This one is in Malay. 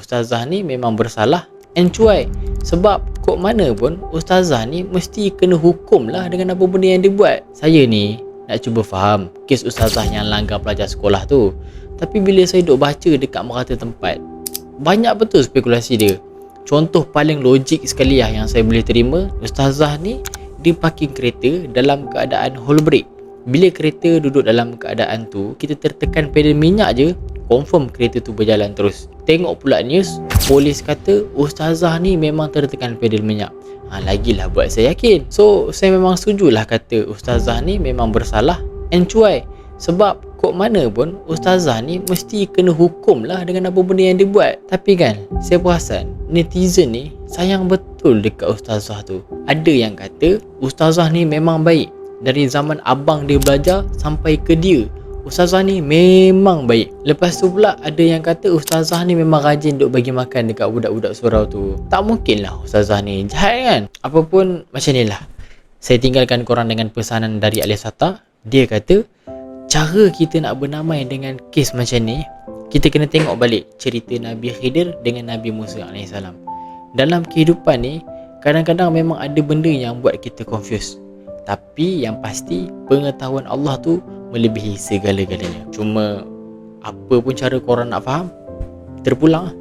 Ustazah ni memang bersalah and cuai. Sebab kok mana pun ustazah ni mesti kena hukum lah dengan apa benda yang dia buat. Saya ni nak cuba faham kes ustazah yang langgar pelajar sekolah tu. Tapi bila saya duk baca dekat merata tempat, banyak betul spekulasi dia. Contoh paling logik sekali yang saya boleh terima, ustazah ni dia parking kereta dalam keadaan hold brake. Bila kereta duduk dalam keadaan tu, kita tertekan pedal minyak je, confirm kereta tu berjalan terus. Tengok pula news, polis kata ustazah ni memang tertekan pedal minyak. Lagilah buat saya yakin. So saya memang setujulah kata ustazah ni memang bersalah and cuai. Sebab kok mana pun ustazah ni mesti kena hukum lah dengan apa benda yang dia buat. Tapi kan, saya perasan netizen ni sayang betul dekat ustazah tu. Ada yang kata ustazah ni memang baik. Dari zaman abang dia belajar sampai ke dia, ustazah ni memang baik. Lepas tu pula ada yang kata ustazah ni memang rajin duk bagi makan dekat budak-budak surau tu. Tak mungkin lah ustazah ni jahat kan. Apapun macam ni lah, saya tinggalkan korang dengan pesanan dari Alif Sata. Dia kata cara kita nak bernamai dengan kes macam ni, kita kena tengok balik cerita Nabi Khidir dengan Nabi Musa AS. Dalam kehidupan ni, kadang-kadang memang ada benda yang buat kita confused. Tapi yang pasti, pengetahuan Allah tu melebihi segala-galanya. Cuma, apa pun cara korang nak faham, terpulang lah.